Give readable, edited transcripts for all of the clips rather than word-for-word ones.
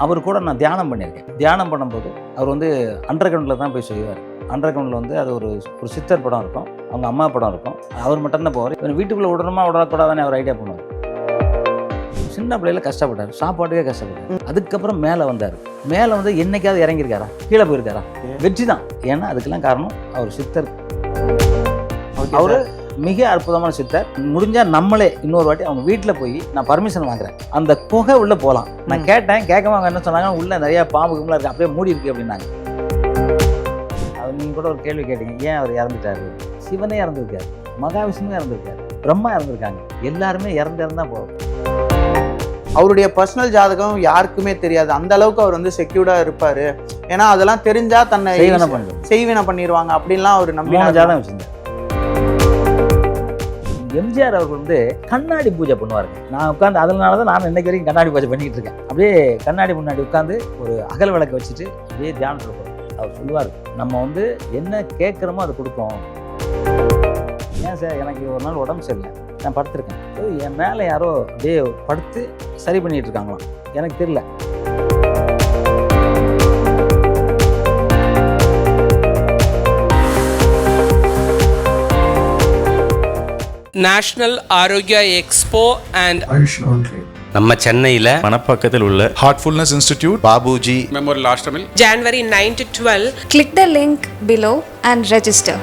அவர் கூட நான் தியானம் பண்ணியிருக்கேன். தியானம் பண்ணும்போது அவர் வந்து அண்டர் கிரவுண்டில் தான் போய் செய்வார். அண்டர் கிரவுண்டில் வந்து அது ஒரு சித்தர் படம் இருக்கும், அவங்க அம்மா படம் இருக்கும். அவர் மட்டும்தான் போவார். இவன் வீட்டுக்குள்ளே விடணுமா விடக்கூடாதானே அவர் ஐடியா பண்ணுவார். சின்ன பிள்ளையில கஷ்டப்பட்டார், சாப்பாட்டுக்கே கஷ்டப்பட்டார். அதுக்கப்புறம் மேலே வந்தார். மேலே வந்து என்னைக்காவது இறங்கியிருக்காரா, கீழே போயிருக்காரா? வெற்றி தான். ஏன்னா அதுக்கெல்லாம் காரணம் அவர் சித்தர். அவர் மிக அற்புதமான சித்தர். முடிஞ்சா நம்மளே இன்னொரு வாட்டி அவங்க வீட்டில் போய் நான் பர்மிஷன் வாங்குறேன், அந்த குகை உள்ள போகலாம். நான் கேட்டேன், கேட்காம அவங்க என்ன சொன்னாங்க, உள்ள நிறைய பாம்பு கும்பலாம் இருக்கு, அப்படியே மூடி இருக்கு அப்படின்னாங்க. அவர் நீங்கள் கூட ஒரு கேள்வி கேட்டீங்க, ஏன் அவர் இறந்துட்டாரு? சிவனே இறந்துருக்காரு, மகாவிஷ்ணுவே இறந்துருக்காரு, பிரம்மா இறந்துருக்காங்க, எல்லாருமே இறந்து தான் போகும். அவருடைய பர்சனல் ஜாதகம் யாருக்குமே தெரியாது. அந்த அளவுக்கு அவர் வந்து செக்யூர்டா இருப்பாரு. ஏன்னா அதெல்லாம் தெரிஞ்சா தன்னை செய்வினை பண்ணிடுவாங்க அப்படின்லாம் அவர் நம்பி ஜாதகம் வச்சிருந்தார். எம்ஜிஆர் அவர்கள் வந்து கண்ணாடி பூஜை பண்ணுவாருங்க. நான் உட்காந்து அதனால தான் நான் இன்னைக்கு வரைக்கும் கண்ணாடி பூஜை பண்ணிக்கிட்டு இருக்கேன். அப்படியே கண்ணாடி முன்னாடி உட்காந்து ஒரு அகல் விளக்கு வச்சுட்டு அப்படியே தியானத்தில் போகிறோம். அவர் சொல்லுவார், நம்ம வந்து என்ன கேட்குறோமோ அதை கொடுப்போம். ஏன் சார், எனக்கு ஒரு நாள் உடம்பு சரியில்லை, நான் படுத்திருக்கேன், என் மேலே யாரோ அப்படியே படுத்து சரி பண்ணிட்டு இருக்காங்களாம், எனக்கு தெரியல. நேஷனல் ஆரோக்கியா எக்ஸ்போ அண்ட் நம்ம சென்னையில் மணப்பக்கத்தில் உள்ள ஹார்ட்ஃபுல்னஸ் இன்ஸ்டிடியூட், பாபுஜி மெமோரியல் ஆஷ்டமில் January 9 to 12. Click the link below and register.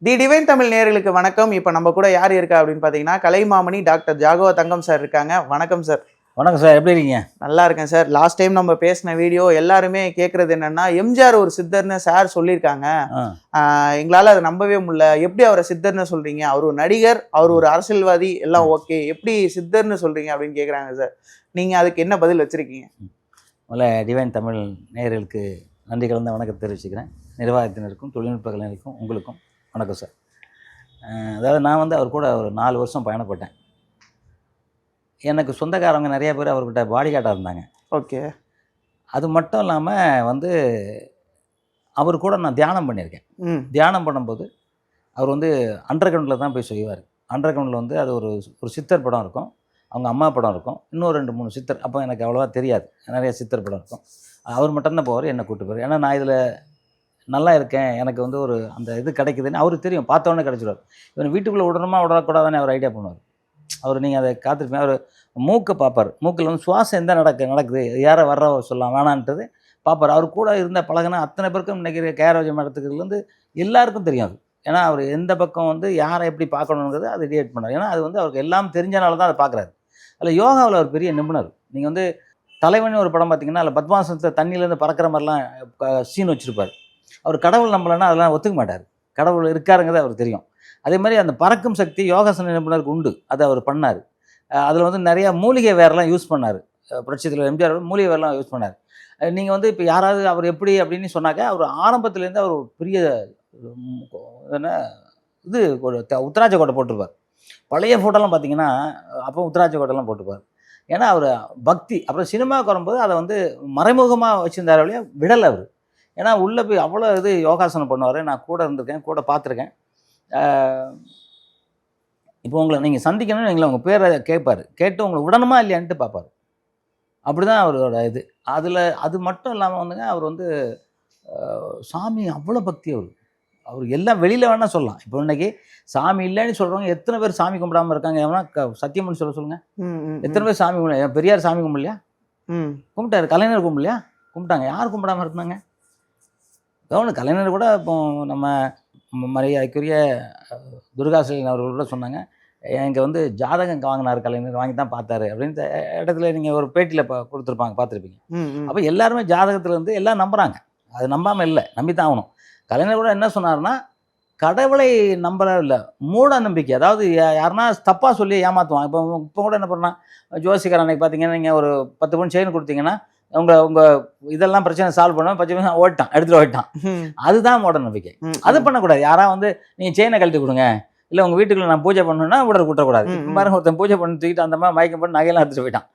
The divine Tamil நேயர்களுக்கு வணக்கம். இப்போ நம்ம கூட யார் இருக்கா அப்படின்னு பார்த்தீங்கன்னா, கலைமாமணி டாக்டர் ஜாகவா தங்கம் சார் இருக்காங்க. வணக்கம் சார். வணக்கம் சார், எப்படி இருக்கீங்க? நல்லா இருக்கேன் சார். லாஸ்ட் டைம் நம்ம பேசின வீடியோ எல்லாருமே கேட்குறது என்னன்னா, எம்ஜிஆர் ஒரு சித்தர்னு சார் சொல்லியிருக்காங்க. எங்களால் அதை நம்பவே முடியல. எப்படி அவரை சித்தர்னு சொல்றீங்க? அவர் ஒரு நடிகர், அவர் ஒரு அரசியல்வாதி, எல்லாம் ஓகே, எப்படி சித்தர்னு சொல்றீங்க அப்படின்னு கேட்குறாங்க சார். நீங்கள் அதுக்கு என்ன பதில் வச்சுருக்கீங்க? முதல்ல டிவைன் தமிழ் நேயர்களுக்கு நன்றி கலந்த வணக்கத்தை தெரிவிச்சுக்கிறேன். நிர்வாகத்தினருக்கும் தொழில்நுட்ப கலைஞருக்கும் உங்களுக்கும் வணக்கம் சார். அதாவது நான் வந்து அவர் கூட ஒரு 4 வருஷம் பயணப்பட்டேன். எனக்கு சொந்தக்காரவங்க நிறைய பேர் அவர்கிட்ட பாடி கார்டாக இருந்தாங்க. ஓகே. அது மட்டும் இல்லாமல் வந்து அவர் கூட நான் தியானம் பண்ணியிருக்கேன். தியானம் பண்ணும்போது அவர் வந்து அண்டர் கிரவுண்டில் தான் போய் செய்வார். அண்டர் கிரவுண்டில் வந்து அது ஒரு சித்தர் படம் இருக்கும், அவங்க அம்மா படம் இருக்கும், இன்னும் 2-3 சித்தர். அப்போ எனக்கு அவ்வளோவா தெரியாது, நிறைய சித்தர் படம் இருக்கும். அவர் மட்டும்தான் போவார், என்னை கூப்பிட்டு போவார். ஏன்னா நான் இதில் நல்லா இருக்கேன், எனக்கு வந்து ஒரு அந்த இது கிடைக்குதுன்னு அவருக்கு தெரியும். பார்த்தோன்னே கிடச்சிடுவார். இவன் வீட்டுக்குள்ளே விடணுமா விடக்கூடாதானே அவர் ஐடியா பண்ணுவார். அவர் நீங்கள் அதை காத்திருப்பீங்க. அவர் மூக்கை பார்ப்பார், மூக்கில் வந்து சுவாசம் எந்த நடக்குது, யாரை வர்ற சொல்லலாம் வேணான்றது பார்ப்பார். அவர் கூட இருந்த பழகினா அத்தனை பேருக்கும் இன்றைக்கி கேரவஜ மடத்துக்குலேருந்து எல்லாருக்கும் தெரியும் அது. ஏன்னா அவர் எந்த பக்கம் வந்து யாரை எப்படி பார்க்கணுங்கிறது அது கிரியேட் பண்ணார். ஏன்னா அது வந்து அவருக்கு எல்லாம் தெரிஞ்சனால தான் அதை பார்க்குறாரு. அதில் யோகாவில் ஒரு பெரிய நிபுணர். நீங்கள் வந்து தலைவன் ஒரு படம் பார்த்தீங்கன்னா, அதில் பத்மாசனத்தை தண்ணியிலேருந்து பறக்கிற மாதிரிலாம் சீன் வச்சுருப்பார். அவர் கடவுள் நம்பலைன்னா அதெல்லாம் ஒத்துக்க மாட்டார். கடவுள் இருக்காருங்கிறது அவருக்கு தெரியும். அதே மாதிரி அந்த பறக்கும் சக்தி யோகாசன நிபுணருக்கு உண்டு, அதை அவர் பண்ணார். அதில் வந்து நிறையா மூலிகை வேரெலாம் யூஸ் பண்ணார். புரட்சித்தில் எம்ஜிஆர் மூலிகை வேரெலாம் யூஸ் பண்ணார். நீங்கள் வந்து இப்போ யாராவது அவர் எப்படி அப்படின்னு சொன்னாக்க, அவர் ஆரம்பத்துலேருந்து அவர் ஒரு பெரிய என்ன இது உத்தராட்ச கோட்டை போட்டிருப்பார். பழைய ஃபோட்டோலாம் பார்த்தீங்கன்னா அப்போ உத்தராட்ச கோட்டைலாம் போட்டிருப்பார். ஏன்னா அவர் பக்தி. அப்புறம் சினிமாவுக்கு வரும்போது அதை வந்து மறைமுகமாக வச்சுருந்தார் வழியாக விடலை அவர். ஏன்னா உள்ளே போய் அவ்வளோ இது யோகாசனம் பண்ணுவார். நான் கூட இருந்திருக்கேன், கூட பார்த்துருக்கேன். இப்போ உங்களை நீங்கள் சந்திக்கணும்னு எங்களை உங்கள் பேரை கேட்பார், கேட்டு உங்களை விடணுமா இல்லையான்ட்டு பார்ப்பார். அப்படி தான் அவரோட இது. அதில் அது மட்டும் இல்லாமல் வந்துங்க, அவர் வந்து சாமி அவ்வளோ பக்தி. அவர் எல்லாம் வெளியில் வேணால் சொல்லலாம். இப்போ இன்றைக்கி சாமி இல்லைன்னு சொல்கிறவங்க எத்தனை பேர் சாமி கும்பிடாமல் இருக்காங்க? எவனா சத்தியம் பண்ணி சொல்லுங்கள். எத்தனை பேர் சாமி கும்பிடல? பெரியார் சாமி கும்பிடலையா? கும்பிட்டாரு. கலைஞர் கும்பிடலையா? கும்பிட்டாங்க. யார் கும்பிடாமல் இருந்தாங்க? கலைஞர் கூட இப்போ நம்ம மரியாதைக்குரிய துர்காசலின் அவர்கள் கூட சொன்னாங்க, எனக்கு வந்து ஜாதகம் வாங்கினார் கலைஞர், வாங்கி தான் பார்த்தாரு அப்படின்ற இடத்துல நீங்கள் ஒரு பேட்டியில் கொடுத்துருப்பாங்க, பார்த்துருப்பீங்க. அப்போ எல்லாருமே ஜாதகத்தில் இருந்து எல்லாம் நம்புகிறாங்க. அது நம்பாமல் இல்லை, நம்பி தான் ஆகணும். கலைஞர் கூட என்ன சொன்னார்னா, கடவுளை நம்பல இல்லை, மூட நம்பிக்கை. அதாவது யாருன்னா தப்பாக சொல்லி ஏமாற்றுவாங்க. இப்போ கூட என்ன பண்ணால், ஜோசிக்காரன் அன்றைக்கி பார்த்தீங்கன்னா, நீங்கள் ஒரு 10 பவுன் செயின் கொடுத்தீங்கன்னா உங்கள் இதெல்லாம் பிரச்சனை சால்வ் பண்ணுவேன், 10 பவுன் ஓட்டான், எடுத்துகிட்டு ஓட்டான். அதுதான் மூட நம்பிக்கை. அது பண்ணக்கூடாது. யாராவது வந்து நீங்கள் செயினை கழட்டி கொடுங்க, இல்லை உங்கள் வீட்டுக்குள்ள நான் பூஜை பண்ணணுன்னா விடக்கூடாது. பாருங்க, ஒருத்தன் பூஜை பண்ணி தூக்கிட்டு அந்த மாதிரி மயக்கம் பண்ணி நகையெல்லாம் எடுத்துகிட்டு போயிட்டான்.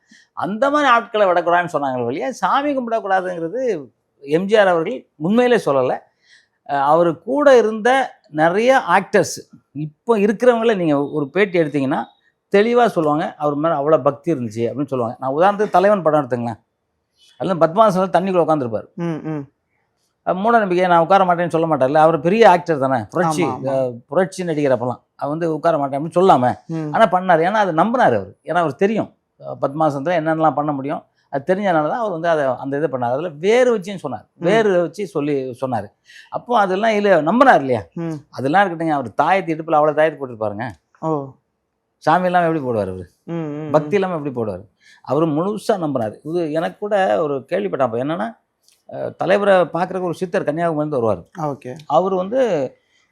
அந்த மாதிரி ஆட்களை விடக்கூடாதுன்னு சொன்னாங்க வழியா, சாமி கும்பிடக்கூடாதுங்கிறது எம்ஜிஆர் அவர்கள் உண்மையிலே சொல்லலை. அவர் கூட இருந்த நிறைய ஆக்டர்ஸ் இப்போ இருக்கிறவங்கள நீங்கள் ஒரு பேட்டி எடுத்தீங்கன்னா தெளிவாக சொல்லுவாங்க, அவர் மேலே அவ்வளோ பக்தி இருந்துச்சு அப்படின்னு சொல்லுவாங்க. நான் உதாரணத்துக்கு தலைவன் படம் எடுத்துங்களேன், அதில் பத்மாசனில் தண்ணிக்குள்ளே உட்காந்துருப்பார். மூட நம்பிக்கை நான் உட்கார மாட்டேன்னு சொல்ல மாட்டார்ல, அவர் பெரிய ஆக்டர் தானே, புரட்சி நடிகர். அப்பெல்லாம் அவர் வந்து உட்கார மாட்டேன் அப்படின்னு சொல்லாமல் ஆனால் பண்ணார். ஏன்னா அது நம்பினார் அவர். ஏன்னா அவர் தெரியும் பத்மாசனத்தில் என்னென்னலாம் பண்ண முடியும், அது தெரிஞ்சதுனால தான் அவர் வந்து அதை அந்த இதை பண்ணார். அதில் வேறு வச்சுன்னு சொன்னார், வேறு வச்சு சொன்னார். அப்போ அதெல்லாம் இல்லை நம்பினார் இல்லையா. அதெல்லாம் இருக்கட்டுங்க, அவர் தாயத்து இடுப்பில் அவ்வளோ தாயத்து போட்டுருப்பாருங்க. சாமி இல்லாமல் எப்படி போடுவார் அவர், பக்தி இல்லாமல் எப்படி போடுவார். அவர் முழுசாக நம்பினார். இது எனக்கு கூட ஒரு கேள்விப்பட்டாப்போ என்னென்னா, தலைவரை பார்க்குறக்கு ஒரு சித்தர் கன்னியாகுமரிந்து வருவார். ஓகே. அவர் வந்து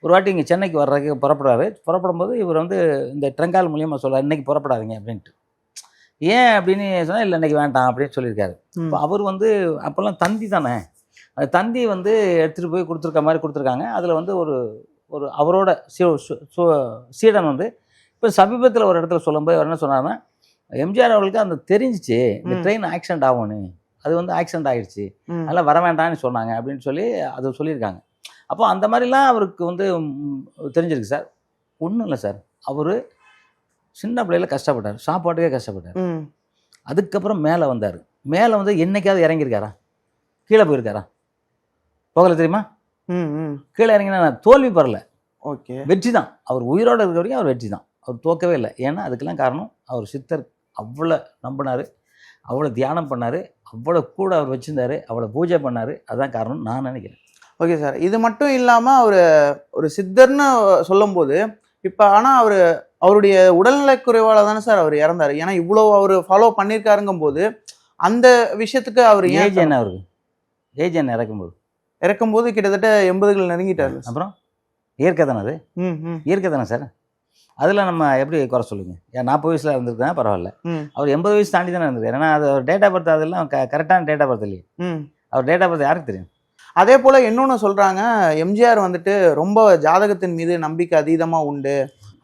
ஒரு வாட்டி இங்கே சென்னைக்கு வர்றதுக்கு புறப்படுறாரு. புறப்படும்போது இவர் வந்து இந்த ட்ரங்கால் மூலியமாக சொல்கிறார், இன்றைக்கி புறப்படாதீங்க அப்படின்ட்டு. ஏன் அப்படின்னு சொன்னால், இல்லை இன்றைக்கி வேண்டாம் அப்படின்னு சொல்லியிருக்காரு. இப்போ அவர் வந்து அப்போல்லாம் தந்தி தானே, அந்த தந்தி வந்து எடுத்துகிட்டு போய் கொடுத்துருக்க மாதிரி கொடுத்துருக்காங்க. அதில் வந்து ஒரு அவரோட சீடன் வந்து இப்போ சமீபத்தில் ஒரு இடத்துல சொல்லும்போது அவர் என்ன சொன்னார்னா, எம்ஜிஆர் அவர்களுக்கு அந்த தெரிஞ்சிச்சு இந்த ட்ரெயின் ஆக்சிடென்ட் ஆகும்னு, அது வந்து ஆக்சிடென்ட் ஆகிடுச்சு, அதெல்லாம் வர வேண்டாம்னு சொன்னாங்க அப்படின்னு சொல்லி அது சொல்லியிருக்காங்க. அப்போ அந்த மாதிரிலாம் அவருக்கு வந்து தெரிஞ்சிருக்கு சார். ஒன்றும் இல்லை சார், அவர் சின்ன பிள்ளையில் கஷ்டப்பட்டார், சாப்பாட்டுக்கே கஷ்டப்பட்டார். அதுக்கப்புறம் மேலே வந்தார். மேலே வந்து என்னைக்காவது இறங்கியிருக்காரா, கீழே போயிருக்காரா, போகலை தெரியுமா. கீழே இறங்கினா தோல்வி பெறல, ஓகே, வெற்றி தான். அவர் உயிரோடு இருக்க வரைக்கும் அவர் வெற்றி தான், அவர் தோக்கவே இல்லை. ஏன்னா அதுக்கெல்லாம் காரணம் அவர் சித்தர் அவ்வளோ நம்பினார், அவ்வளோ தியானம் பண்ணார், அவ்வளோ கூட அவர் வச்சுருந்தார், அவ்வளோ பூஜை பண்ணார். அதுதான் காரணம் நான் நினைக்கிறேன். Okay sir. இது மட்டும் இல்லாமல் அவர் ஒரு சித்தர்னு சொல்லும்போது இப்போ ஆனால் அவருடைய உடல்நிலை குறைவால் தானே சார் அவர் இறந்தார். ஏன்னா இவ்வளோ அவர் ஃபாலோ பண்ணியிருக்காருங்கும் போது அந்த விஷயத்துக்கு அவர் ஏஜ் என்ன, அவருக்கு ஏஜ் என்ன இறக்கும்போது கிட்டத்தட்ட 80கள் நெருங்கிட்டார். அப்புறம் இயற்கை தானே அது, இயற்கை தானே சார். அதில் நம்ம எப்படி குறை சொல்லுங்க. ஏன் 40 வயசில் இருந்திருக்கா பரவாயில்ல, அவர் 80 வயசு தாண்டி தானே இருந்திருக்காரு. ஏன்னா அது அவர் டேட் ஆஃப் பர்த் அதெல்லாம் கரெக்டான டேட் ஆஃப் பர்த் இல்லையே. அவர் டேட் ஆஃப் பர்த் யாருக்கு தெரியும். அதே போல் இன்னொன்று சொல்கிறாங்க, எம்ஜிஆர் வந்துட்டு ரொம்ப ஜாதகத்தின் மீது நம்பிக்கை அதிகமாக உண்டு,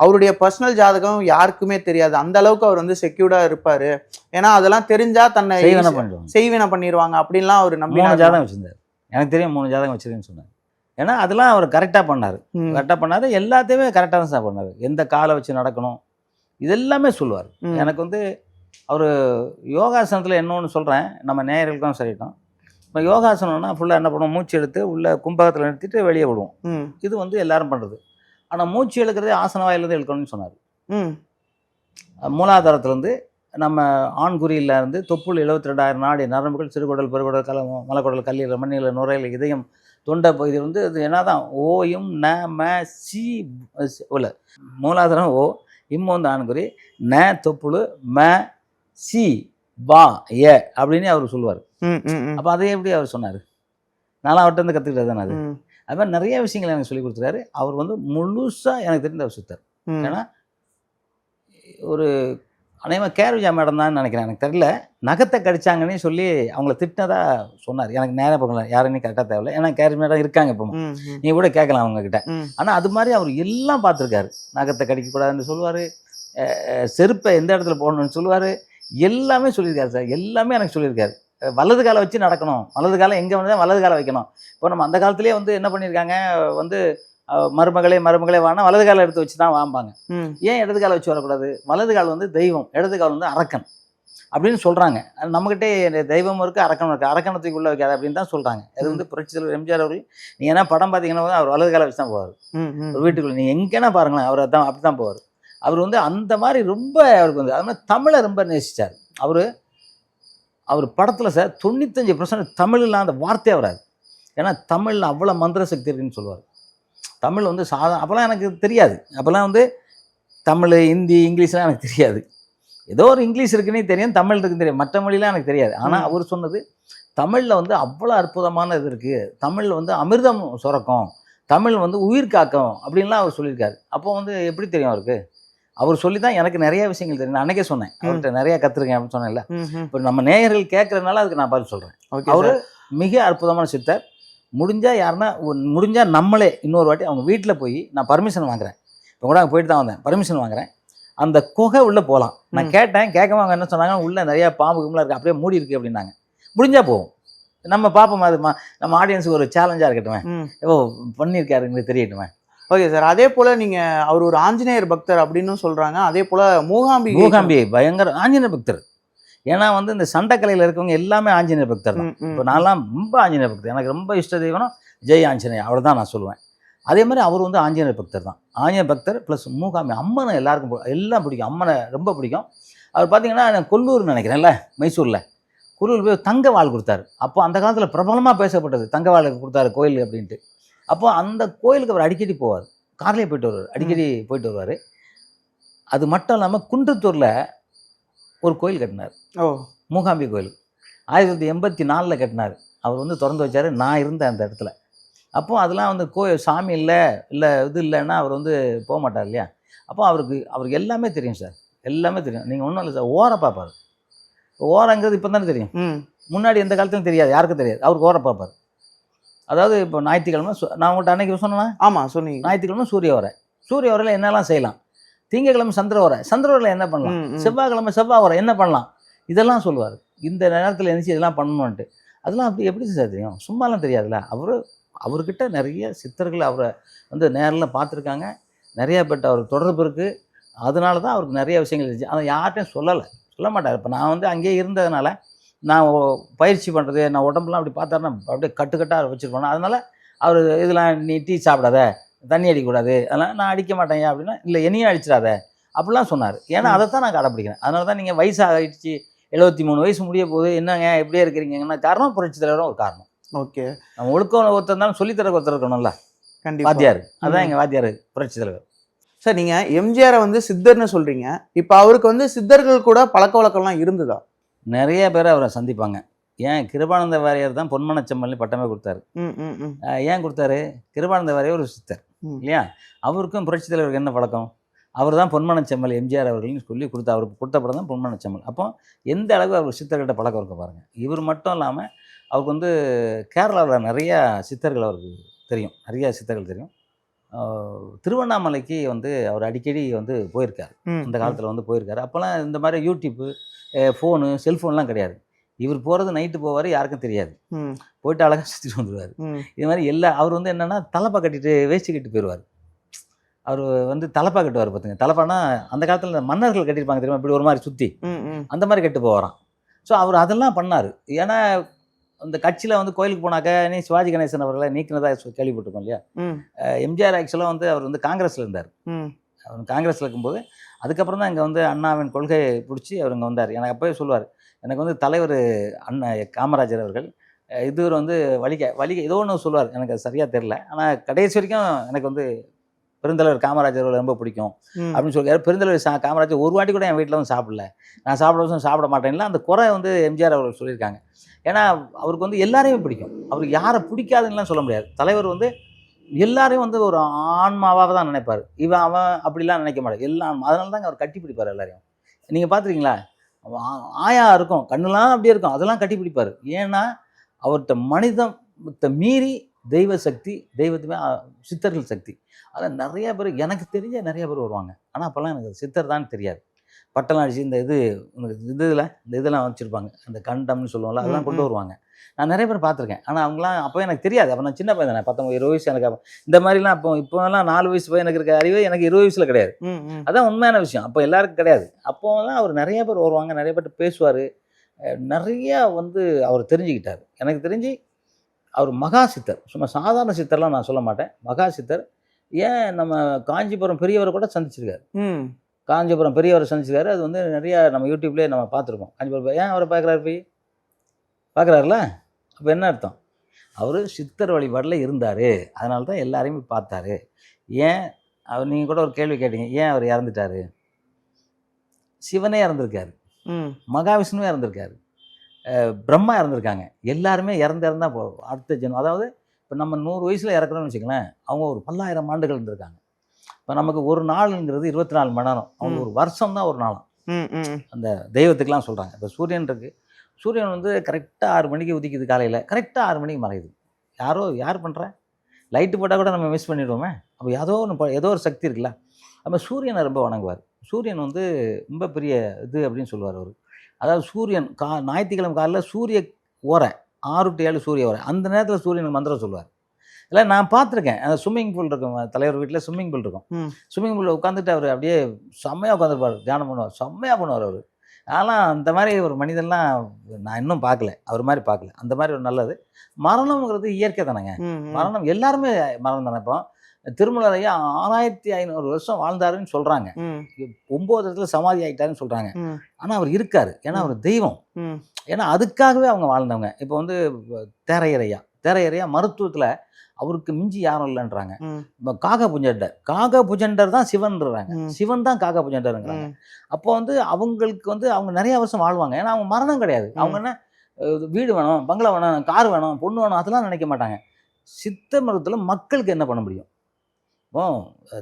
அவருடைய பர்சனல் ஜாதகம் யாருக்குமே தெரியாது, அந்த அளவுக்கு அவர் வந்து செக்யூர்டாக இருப்பார், ஏன்னா அதெல்லாம் தெரிஞ்சால் தன்னை செய்வினை பண்ணிடுவாங்க அப்படின்லாம் அவர் நம்பி. 3 ஜாதகம் வச்சுருந்தார், எனக்கு தெரியும் 3 ஜாதகம் வச்சுருக்கேன்னு சொன்னார். ஏன்னா அதெல்லாம் அவர் கரெக்டாக பண்ணார், எல்லாத்தையுமே கரெக்டாக தான் சார் பண்ணார். எந்த காலை வச்சு நடக்கணும் இதெல்லாமே சொல்லுவார். எனக்கு வந்து அவர் யோகாசனத்தில் இன்னொன்று சொல்கிறேன், நம்ம நேயர்களுக்கும் சரிட்டோம். இப்போ யோகாசனம்னா ஃபுல்லாக என்ன பண்ணுவோம், மூச்சு எடுத்து உள்ள கும்பகத்தில் நிறுத்திட்டு வெளியே விடுவோம். இது வந்து எல்லாரும் பண்ணுறது. ஆனால் மூச்சு எடுக்கிறதே ஆசன வாயிலிருந்து எடுக்கணும்னு சொன்னார். மூலாதாரத்துலேருந்து நம்ம ஆண்குறியிலேருந்து தொப்புள் 72,000 நாடி நரம்புகள், சிறுகுடல், பெருகுடல், மலக்குடல், கல்லீரல், மண்ணீரல், நுரையீரல், இதயம், தொண்டை பகுதி வந்து இது என்ன தான் ஓயும் ந ம சி இல்லை, மூலாதாரம் ஓ, இம்ம வந்து ஆண்குறி, ந தொப்புள், ம சி வா ஏ அப்படின்னு அவர் சொல்லுவார். அப்போ அதே எப்படி அவர் சொன்னார், நானும் அவர்கிட்ட இருந்து கற்றுக்கிட்டது தானே அது. அது மாதிரி நிறைய விஷயங்கள் எனக்கு சொல்லி கொடுத்துருக்காரு. அவர் வந்து முழுசாக எனக்கு தெரிந்த ஒரு சித்தர். ஏன்னா ஒரு அநேகமாக கேர்விஜா மேடம் தான் நினைக்கிறேன், எனக்கு தெரியல, நகத்தை கடிச்சாங்கன்னு சொல்லி அவங்கள திட்டினதா சொன்னார். எனக்கு நேரம் போகல, யாருன்னு கரெக்டாக தேவையில்ல, ஏன்னா கேர்வி மேடம் இருக்காங்க இப்போ, நீ கூட கேட்கலாம் அவங்கக்கிட்ட. ஆனால் அது மாதிரி அவர் எல்லாம் பார்த்துருக்காரு. நகத்தை கடிக்கக்கூடாதுன்னு சொல்லுவார், செருப்பை எந்த இடத்துல போடணும்னு சொல்லுவார், எல்லாமே சொல்லியிருக்காரு சார். எல்லாமே எனக்கு சொல்லியிருக்காரு. வலது காலை வச்சு நடக்கணும், வலது காலம் எங்கே வந்து வலது காலை வைக்கணும். இப்போ நம்ம அந்த காலத்துலேயே வந்து என்ன பண்ணியிருக்காங்க, வந்து மருமகளே வானா வலது காலை எடுத்து வச்சு தான் வாம்பாங்க. ஏன் இடது காலை வச்சு வரக்கூடாது, வலது கால் வந்து தெய்வம், இடது கால் வந்து அரக்கன் அப்படின்னு சொல்கிறாங்க. அது நம்மகிட்டே தெய்வம் இருக்குது, அரக்கன் இருக்குது, அரக்கணத்துக்கு உள்ள வைக்காது அப்படின்னு தான் சொல்கிறாங்க. அது வந்து புரட்சி தலைவர் எம்ஜிஆர் அவர்கள், நீங்கள் ஏன்னா படம் பார்த்தீங்கன்னா அவர் வலது காலை வச்சு தான் போவார் ஒரு வீட்டுக்குள்ளே. நீங்கள் எங்கேனா பாருங்களேன், அவர் தான் அப்படி தான் போவார். அவர் வந்து அந்த மாதிரி ரொம்ப அவருக்கு வந்து அது மாதிரி தமிழை ரொம்ப நேசித்தார். அவர் படத்தில் சார் 95% தமிழ் இல்லாத வார்த்தையே வராது. ஏன்னா தமிழில் அவ்வளோ மந்திர சக்தி இருக்குன்னு சொல்லுவார். தமிழ் வந்து அப்போல்லாம் எனக்கு தெரியாது, அப்போல்லாம் வந்து தமிழ், ஹிந்தி, இங்கிலீஷ்லாம் எனக்கு தெரியாது. ஏதோ ஒரு இங்கிலீஷ் இருக்குன்னே தெரியும், தமிழ் இருக்குன்னு தெரியும், மற்ற மொழிலாம் எனக்கு தெரியாது. ஆனால் அவர் சொன்னது தமிழில் வந்து அவ்வளோ அற்புதமான இது இருக்குது, தமிழில் வந்து அமிர்தம் சுரக்கும், தமிழ் வந்து உயிர் காக்கும் அப்படின்லாம் அவர் சொல்லியிருக்காரு. அப்போ வந்து எப்படி தெரியும் அவருக்கு, அவர் சொல்லி தான் எனக்கு நிறைய விஷயங்கள் தெரியும். நான் அன்றைக்கே சொன்னேன், அவர்கிட்ட நிறைய கற்றுருக்கேன் அப்படின்னு சொன்னேன்ல. இப்போ நம்ம நேயர்கள் கேட்குறதுனால அதுக்கு நான் பதில் சொல்கிறேன். அவர் மிக அற்புதமான சித்தர். முடிஞ்சால் நம்மளே இன்னொரு வாட்டி அவங்க வீட்டில் போய் நான் பர்மிஷன் வாங்குறேன். இப்போ கூட அங்கே போயிட்டு தான் வந்தேன், பர்மிஷன் வாங்குறேன், அந்த குகை உள்ளே போகலாம். நான் கேட்டேன், கேட்காம அவங்க என்ன சொன்னாங்க, உள்ளே நிறையா பாம்பு கும்பலாக இருக்குது, அப்படியே மூடி இருக்குது அப்படின்னாங்க. முடிஞ்சால் போவோம், நம்ம பார்ப்போம், அது நம்ம ஆடியன்ஸுக்கு ஒரு சேலஞ்சாக இருக்கட்டுமே, பண்ணியிருக்காருங்களே தெரியட்டுமே. Okay sir. அதே போல நீங்க அவர் ஒரு ஆஞ்சநேயர் பக்தர் அப்படின்னு சொல்றாங்க. அதே போல மூகாம்பிகை பயங்கர ஆஞ்சநேயர் பக்தர். ஏன்னா வந்து இந்த சண்டைக்கலையில் இருக்கவங்க எல்லாமே ஆஞ்சநேயர் பக்தர் தான். இப்போ நான்லாம் ரொம்ப ஆஞ்சநேயர் பக்தர். எனக்கு ரொம்ப இஷ்ட தெய்வம் ஜெய் ஆஞ்சநேயர், அவ்வளோ தான் நான் சொல்லுவேன். அதே மாதிரி அவர் வந்து ஆஞ்சநேயர் பக்தர் தான். ஆஞ்சநேயர் பக்தர் ப்ளஸ் மூகாம்பி அம்மனை எல்லாருக்கும் எல்லாம் பிடிக்கும். அம்மனை ரொம்ப பிடிக்கும். அவர் பார்த்தீங்கன்னா கொல்லூர்னு நினைக்கிறேன்ல, மைசூரில் குருவில் போய் தங்க வாழ் கொடுத்தாரு. அப்போ அந்த காலத்தில் பிரபலமாக பேசப்பட்டது தங்க வாழ் கொடுத்தாரு கோயில் அப்படின்ட்டு. அப்போ அந்த கோயிலுக்கு அவர் அடிக்கடி போவார், கார்லேயே போயிட்டு வருவார், அடிக்கடி போயிட்டு வருவார். அது மட்டும் இல்லாமல் குன்றத்தூரில் ஒரு கோயில் கட்டினார், மூகாம்பி கோயில். 1984 கட்டினார். அவர் வந்து திறந்து வச்சார். நான் இருந்தேன் அந்த இடத்துல. அப்போது அதெல்லாம் வந்து சாமி இல்லை இது இல்லைன்னா அவர் வந்து போக மாட்டார் இல்லையா. அப்போ அவருக்கு எல்லாமே தெரியும் சார், எல்லாமே தெரியும். நீங்கள் ஒன்றும் இல்லை சார், ஓரை பார்ப்பார். ஓரங்கிறது இப்போ தானே தெரியும், முன்னாடி எந்த காலத்துலையும் தெரியாது, யாருக்கும் தெரியாது. அவருக்கு ஓரை பார்ப்பார். அதாவது இப்போ ஞாயிற்றுக்கிழமை நான் உங்கள்கிட்ட அன்றைக்கி சொன்னேன்னா, ஆமாம் சொன்னீங்க, ஞாயிற்றுக்கிழமை சூரிய ஓரை, சூரிய ஓரையில் என்னெல்லாம் செய்யலாம், திங்கக்கிழமை சந்திர ஓரை, சந்திர ஓரையில் என்ன பண்ணலாம், செவ்வாய்க்கிழமை செவ்வாய் ஓரை என்ன பண்ணலாம், இதெல்லாம் சொல்லுவார். இந்த நேரத்தில் எழுந்துச்சு இதெல்லாம் பண்ணணுன்ட்டு. அதெல்லாம் அப்படி எப்படி சார் தெரியும், சும்மாலாம் தெரியாதுல்ல. அவர்கிட்ட நிறைய சித்தர்கள் அவரை வந்து நேரில் பார்த்துருக்காங்க, நிறையா பேர்ட்ட அவர் தொடர்பு இருக்குது. அதனால தான் அவருக்கு நிறைய விஷயங்கள் இருந்துச்சு. அதை யார்கிட்டையும் சொல்ல மாட்டார். இப்போ நான் வந்து அங்கேயே இருந்ததுனால நான் பயிற்சி பண்ணுறது, நான் உடம்புலாம் அப்படி பார்த்தாருன்னா அப்படியே கட்டுக்கட்டாக வச்சுருப்பேன். அதனால் அவர் இதெல்லாம் நீ டீ சாப்பிடாத, தண்ணி அடிக்கக்கூடாது, அதெல்லாம் நான் அடிக்க மாட்டேன் அப்படின்னா, இல்லை என்னையும் அடிச்சிடாத அப்படிலாம் சொன்னார். ஏன்னா அதை தான் நான் கடைப்பிடிக்கிறேன். அதனால தான் நீங்கள் வயசாகிடுச்சு, 73 வயசு முடிய போது என்னங்க எப்படியே இருக்கிறீங்கன்னா, காரணம் புரட்சி தலைவரும் ஒரு காரணம். ஓகே, நம்ம ஒழுக்கம் ஒருத்தர் இருந்தாலும் சொல்லித்தர ஒருத்தர் இருக்கணும்ல. கண்டிப்பாக வாத்தியார், அதான் எங்கள் வாத்தியார் புரட்சி தலைவர். சார், நீங்கள் எம்ஜிஆரை வந்து சித்தர்னு சொல்கிறீங்க. இப்போ அவருக்கு வந்து சித்தர்கள் கூட பழக்க வழக்கம்லாம் இருந்ததா? நிறைய பேர் அவரை சந்திப்பாங்க. ஏன் கிருபானந்த வாரியார் தான் பொன்மனச்செம்மல்னு பட்டமே கொடுத்தாரு. ஏன் கொடுத்தாரு? கிருபானந்த வாரியார் ஒரு சித்தர் இல்லையா. அவருக்கும் புரட்சி தலைவருக்கு என்ன பழக்கம்? அவர் தான் பொன்மனச்செம்மல் எம்ஜிஆர் அவர்கள்னு சொல்லி அவருக்கு கொடுத்த படம் தான் பொன்மனச்செம்மல். அப்போ எந்த அளவு அவர் சித்தர்கிட்ட பழக்கம் இருக்க பாருங்கள். இவர் மட்டும் இல்லாமல் அவருக்கு வந்து கேரளாவில் நிறையா சித்தர்கள் அவருக்கு தெரியும், நிறையா சித்தர்கள் தெரியும். திருவண்ணாமலைக்கு வந்து அவர் அடிக்கடி வந்து போயிருக்கார். அந்த காலத்தில் வந்து போயிருக்காரு. அப்போல்லாம் இந்த மாதிரி யூடியூப்பு, ஃபோனு, செல்ஃபோன்லாம் கிடையாது. இவர் போகிறது நைட்டு போவார், யாருக்கும் தெரியாது. போயிட்டு அழகாக சுற்றிட்டு வந்துடுவார். இது மாதிரி அவர் வந்து என்னென்னா தலப்பா கட்டிட்டு வேஷ்டி கட்டி போயிடுவார். அவர் வந்து தலப்பா கட்டுவார். பார்த்துங்க, தலப்பானா அந்த காலத்தில் மன்னர்கள் கட்டியிருப்பாங்க தெரியுமா, இப்படி ஒரு மாதிரி சுற்றி அந்த மாதிரி கட்டு போகிறான். ஸோ அவர் அதெல்லாம் பண்ணார். ஏன்னா அந்த கட்சியில் வந்து கோயிலுக்கு போனாக்கா நீ சிவாஜி கணேசன் அவர்களை நீக்கினதாக கேள்விப்பட்டிருக்கோம் இல்லையா. எம்ஜிஆர் ஆக்சுவலாக வந்து அவர் வந்து காங்கிரஸில் இருந்தார். அவர் காங்கிரஸில் இருக்கும்போது அதுக்கப்புறம் தான் இங்கே வந்து அண்ணாவின் கொள்கையை பிடிச்சி அவர் இங்கே வந்தார். எனக்கு அப்போயே சொல்லுவார், எனக்கு வந்து தலைவர் அண்ணன் காமராஜர் அவர்கள் இது வந்து வலிக்க ஏதோ ஒன்று சொல்லுவார், எனக்கு அது சரியாக தெரில. ஆனால் கடைசி வரைக்கும் எனக்கு வந்து பெருந்தலைவர் காமராஜர் அவர்கள் ரொம்ப பிடிக்கும் அப்படின்னு சொல்லியார். பெருந்தலைவர் காமராஜர் ஒரு வாட்டி கூட என் வீட்டில் வந்து சாப்பிடல, நான் சாப்பிட மாட்டேன்ல அந்த குறை வந்து எம்ஜிஆர் அவர்கள் சொல்லியிருக்காங்க. ஏன்னா அவருக்கு வந்து எல்லாரையும் பிடிக்கும். அவருக்கு யாரை பிடிக்காதுன்னெலாம் சொல்ல முடியாது. தலைவர் வந்து எல்லாரையும் வந்து ஒரு ஆன்மாவாக தான் நினைப்பார். அவன் அப்படிலாம் நினைக்க மாட்டார், எல்லாம். அதனால தாங்க அவர் கட்டி பிடிப்பார் எல்லாரையும். நீங்கள் பார்த்துருக்கீங்களா, ஆயா இருக்கும், கண்ணுலாம் அப்படியே இருக்கும், அதெல்லாம் கட்டி பிடிப்பார். ஏன்னா அவர்கிட்ட மனிதத்தை மீறி தெய்வ சக்தி, தெய்வத்துமே சித்தர்கள் சக்தி. அதில் நிறைய பேர் எனக்கு தெரிஞ்ச நிறைய பேர் வருவாங்க. ஆனால் அப்போல்லாம் எனக்கு சித்தர் தான் தெரியாது. பட்டெல்லாம் அடிச்சு இந்த இதெல்லாம் வச்சுருப்பாங்க, அந்த கண்டம்னு சொல்லுவாங்கள்ல, அதெல்லாம் கொண்டு வருவாங்க. நான் நிறைய பேர் பார்த்துருக்கேன். ஆனால் அவங்களாம் அப்போ எனக்கு தெரியாது. அப்போ நான் சின்ன பையன் தானே, 19-20 வயசு. எனக்கு இந்த மாதிரிலாம் இப்போலாம் 4 வயசு பையனுக்கு இருக்க அறிவு எனக்கு 20 வயசில் கிடையாது. அதான் உண்மையான விஷயம். அப்போ எல்லாருக்கும் கிடையாது. அப்போலாம் அவர் நிறைய பேர் வருவாங்க, நிறைய பேர்ட்டு பேசுவார், நிறையா வந்து அவர் தெரிஞ்சுக்கிட்டார். எனக்கு தெரிஞ்சு அவர் மகா சித்தர், சும்மா சாதாரண சித்தர்லாம் நான் சொல்ல மாட்டேன், மகா சித்தர். ஏன் நம்ம காஞ்சிபுரம் பெரியவரை கூட சந்திச்சிருக்காரு. காஞ்சிபுரம் பெரியவரை சந்திச்சிருக்காரு. அது வந்து நிறையா நம்ம யூடியூப்லேயே நம்ம பார்த்துருக்கோம். காஞ்சிபுரம் ஏன் அவரை பார்க்குறாருல, அப்போ என்ன அர்த்தம்? அவர் சித்தர் வழிபாடில் இருந்தார், அதனால தான் எல்லாரையுமே பார்த்தாரு. ஏன் அவர், நீங்கள் கூட ஒரு கேள்வி கேட்டீங்க, ஏன் அவர் இறந்துட்டார்? சிவனே இறந்துருக்காரு, மகாவிஷ்ணுவே இறந்துருக்காரு, பிரம்மா இறந்துருக்காங்க. எல்லாருமே இறந்தால் போகும் அடுத்த ஜென்மம். அதாவது இப்போ நம்ம 100 வயசில் இறக்குறோம்னு வச்சுக்கலாம், அவங்க ஒரு 10,000 ஆண்டுகள் இருந்திருக்காங்க. இப்போ நமக்கு ஒரு நாளுங்கிறது 24 மணி நேரம், அவங்க ஒரு வருஷம் தான் ஒரு நாளும். அந்த தெய்வத்துக்கெலாம் சொல்கிறாங்க. இப்போ சூரியன் இருக்குது, சூரியன் வந்து கரெக்டாக 6 மணிக்கு உதிக்குது, காலையில் கரெக்டாக 6 மணிக்கு மறையுது. யார் பண்ணுறா? லைட்டு போட்டால் கூட நம்ம மிஸ் பண்ணிவிடுவோமே. அப்போ ஏதோ ஒரு சக்தி இருக்குல்ல. நம்ம சூரியனை ரொம்ப வணங்குவார். சூரியன் வந்து ரொம்ப பெரிய இது அப்படின்னு சொல்லுவார் அவர். அதாவது சூரியன் ஞாயிற்றுக்கிழமை காலையில் சூரிய ஓரை 6 to 7 சூரிய ஓரை, அந்த நேரத்தில் சூரியனுக்கு மந்திரம் சொல்லுவார். இல்லை நான் பார்த்துருக்கேன். அந்த ஸ்விம்மிங் பூல் இருக்கும், தலைவர் வீட்டில் ஸ்விம்மிங் பூல் இருக்கும். ம். ஸ்விம்மிங் பூலில் உட்காந்துட்டு அவர் அப்படியே செம்மையாக உட்காந்துருப்பார், தியானம் பண்ணுவார், செம்மையாக பண்ணுவார் அவர். ஆனால் அந்த மாதிரி ஒரு மனிதன்லாம் நான் இன்னும் பார்க்கல, அவர் மாதிரி பார்க்கல. அந்த மாதிரி ஒரு நல்லது. மரணம்ங்கிறது இயற்கை தானேங்க. மரணம் எல்லாருமே மரணம் தானே. இப்போ திருமலர் ஐயா 6500 வருஷம் வாழ்ந்தாருன்னு சொல்கிறாங்க. 9 இடத்துல சமாதி ஆகிட்டாருன்னு சொல்கிறாங்க. ஆனால் அவர் இருக்கார், ஏன்னா அவர் தெய்வம். ஏன்னா அதுக்காகவே அவங்க வாழ்ந்தவங்க. இப்போ வந்து தேரையரையா மருத்துவத்தில் அவருக்கு மிஞ்சி யாரும் இல்லைன்றாங்க. இப்போ காக புஜண்டர் தான் சிவன்றாங்க. சிவன் தான் காக புஜண்டருங்கிறாங்க. அப்போ வந்து அவங்களுக்கு வந்து அவங்க நிறைய வருஷம் வாழ்வாங்க. ஏன்னா அவங்க மரணம் கிடையாது. அவங்க என்ன வீடு வேணும், பங்களா வேணும், கார் வேணும், பொண்ணு வேணும், அதெல்லாம் நினைக்க மாட்டாங்க. சித்த மருத்துவத்தில் மக்களுக்கு என்ன பண்ண முடியும்? இப்போ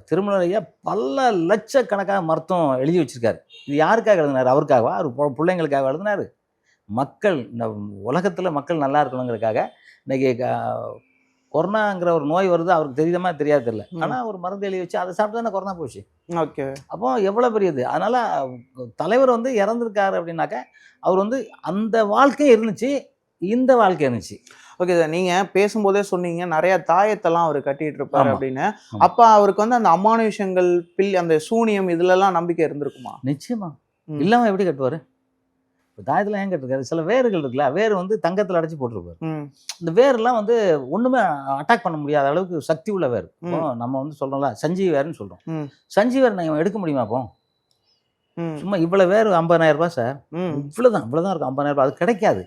திருமலையா பல லட்சக்கணக்கான மருத்துவம் எழுதி வச்சிருக்காரு. இது யாருக்காக எழுதினார்? அவருக்காகவா? அவர் பிள்ளைங்களுக்காக எழுதினார்? மக்கள், இந்த உலகத்தில் மக்கள் நல்லா இருக்கணுங்கிறதுக்காக. இன்னைக்கு கொரோனாங்கிற ஒரு நோய் வருது, அவருக்கு தெரியுமா தெரியாது தெரியல. ஆனால் ஒரு மருந்து எழுதி வச்சு அதை சாப்பிட்டு தானே கொரோனா போச்சு. ஓகே. அப்போ எவ்வளோ பெரியது. அதனால தலைவர் வந்து இறந்துருக்காரு அப்படின்னாக்க அவர் வந்து அந்த வாழ்க்கை இருந்துச்சு, இந்த வாழ்க்கை இருந்துச்சு. ஓகே சார், நீங்கள் பேசும்போதே சொன்னீங்க நிறைய தாயத்தெல்லாம் அவர் கட்டிட்டு இருப்பாரு அப்படின்னு. அப்போ அவருக்கு வந்து அந்த அமானுஷங்கள், அந்த சூனியம் இதுலலாம் நம்பிக்கை இருந்திருக்குமா? நிச்சயமா. இல்லாமல் எப்படி கட்டுவார்? இப்போ தாயத்தில் ஏன் கட்டிருக்காரு? சில வேர்கள் இருக்குல்ல, வேர் வந்து தங்கத்தில் அடைச்சி போட்டிருப்பாரு. இந்த வேர்லாம் வந்து ஒன்றுமே அட்டாக் பண்ண முடியாத அளவுக்கு சக்தி உள்ள வேர். இப்போ நம்ம வந்து சொல்கிறோம்ல சஞ்சீவி வேர்னு சொல்கிறோம். சஞ்சீவி வேர் நீங்கள் எடுக்க முடியுமா? அப்போ சும்மா இவ்வளோ வேர் 50,000 ரூபாய் சார். இவ்வளோதான் இருக்கும் 50,000 ரூபாய். அது கிடைக்காது.